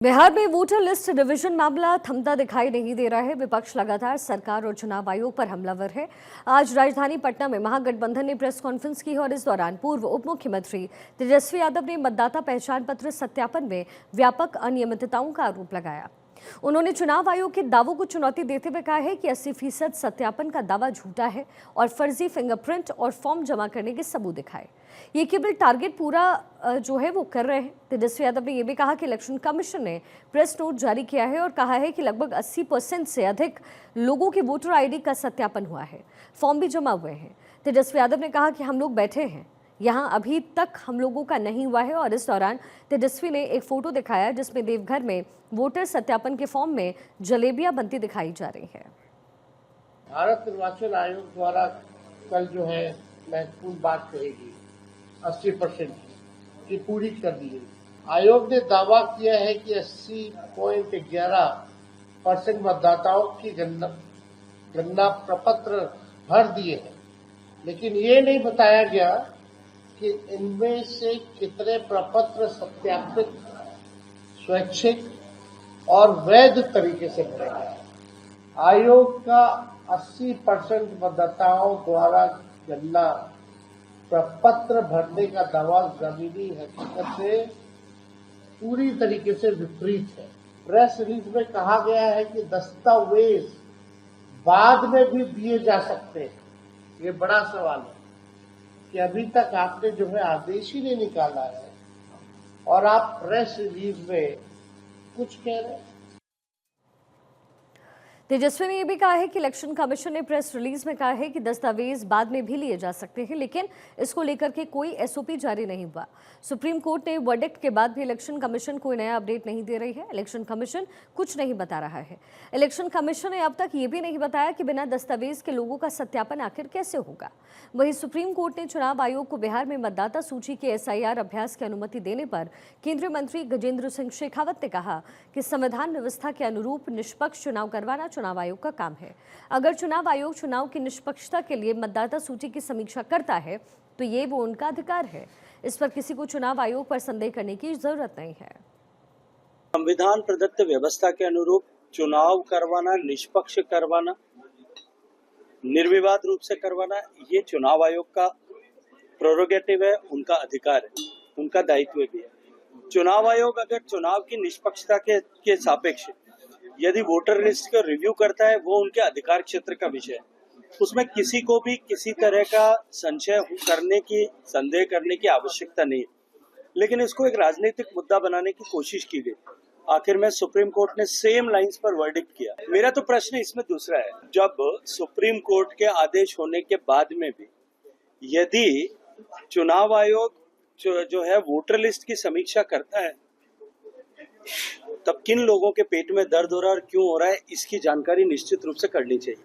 बिहार में voter list division मामला थमता दिखाई नहीं दे रहा है। विपक्ष लगातार सरकार और चुनाव आयोग पर हमलावर है। आज राजधानी पटना में महागठबंधन ने प्रेस कॉन्फ्रेंस की और इस दौरान पूर्व उप मुख्यमंत्री तेजस्वी यादव ने मतदाता पहचान पत्र सत्यापन में व्यापक अनियमितताओं का आरोप लगाया। उन्होंने चुनाव आयोग के दावों को चुनौती देते हुए कहा है कि 80% सत्यापन का दावा झूठा है और फर्जी फिंगरप्रिंट और फॉर्म जमा करने के सबूत दिखाए। ये केवल टारगेट पूरा जो है वो कर रहे हैं। तेजस्वी यादव ने यह भी कहा कि इलेक्शन कमीशन ने प्रेस नोट जारी किया है और कहा है कि लगभग 80% से अधिक लोगों के वोटर आईडी का सत्यापन हुआ है, फॉर्म भी जमा हुए हैं। तेजस्वी यादव ने कहा कि हम लोग बैठे हैं, यहाँ अभी तक हम लोगों का नहीं हुआ है। और इस दौरान तेजस्वी ने एक फोटो दिखाया जिसमें देवघर में वोटर सत्यापन के फॉर्म में जलेबियां बनती दिखाई जा रही है। भारत निर्वाचन आयोग द्वारा कल जो है महत्वपूर्ण बात कहेगी 80% की पूरी कर दी गई। आयोग ने दावा किया है कि 80.11% मतदाताओं की गणना प्रपत्र भर दिए हैं, लेकिन ये नहीं बताया गया कि इनमें से कितने प्रपत्र सत्यापित, स्वैच्छिक और वैध तरीके से भरे गए। आयोग का 80% मतदाताओं द्वारा गणना प्रपत्र भरने का दावा जमीनी हकीकत से पूरी तरीके से विपरीत है। प्रेस रिलीज में कहा गया है कि दस्तावेज बाद में भी दिए जा सकते हैं। ये बड़ा सवाल है कि अभी तक आपने जो है आदेश ही नहीं निकाला है और आप प्रेस रिलीज में कुछ कह रहे हैं। तेजस्वी ने यह भी कहा है कि इलेक्शन कमीशन ने प्रेस रिलीज में कहा है कि दस्तावेज बाद में भी लिए जा सकते हैं, लेकिन इसको लेकर के कोई एसओपी जारी नहीं हुआ। सुप्रीम कोर्ट ने वर्डिक्ट के बाद भी इलेक्शन कमीशन कोई नया अपडेट नहीं दे रही है। इलेक्शन कमीशन कुछ नहीं बता रहा है। इलेक्शन कमीशन ने अब तक ये भी नहीं बताया कि बिना दस्तावेज के लोगों का सत्यापन आखिर कैसे होगा। वहीं सुप्रीम कोर्ट ने चुनाव आयोग को बिहार में मतदाता सूची के SIR अभ्यास की अनुमति देने पर केंद्रीय मंत्री गजेंद्र सिंह शेखावत ने कहा कि संविधान व्यवस्था के अनुरूप निष्पक्ष चुनाव करवाना चुनाव आयोग का काम है। अगर चुनाव आयोग चुनाव की निष्पक्षता के लिए मतदाता सूची की समीक्षा करता है तो ये वो उनका अधिकार है। इस पर किसी को चुनाव आयोग पर संदेह करने की जरूरत नहीं है। संविधान प्रदत्त व्यवस्था के अनुरूप चुनाव करवाना, निष्पक्ष करवाना, निर्विवाद रूप से करवाना, ये चुनाव आयोग का प्रोरोगेटिव है, उनका अधिकार है, उनका दायित्व भी है। चुनाव आयोग अगर चुनाव की निष्पक्षता के सापेक्ष यदि वोटर लिस्ट का रिव्यू करता है, वो उनके अधिकार क्षेत्र का विषय है। उसमें किसी को भी किसी तरह का संदेह करने की आवश्यकता नहीं है, लेकिन इसको एक राजनीतिक मुद्दा बनाने की कोशिश की गई। आखिर में सुप्रीम कोर्ट ने सेम लाइंस पर वर्डिक्ट किया। मेरा तो प्रश्न इसमें दूसरा है, जब सुप्रीम कोर्ट के आदेश होने के बाद में भी यदि चुनाव आयोग जो है वोटर लिस्ट की समीक्षा करता है, तब किन लोगों के पेट में दर्द हो रहा है और क्यों हो रहा है, इसकी जानकारी निश्चित रूप से करनी चाहिए।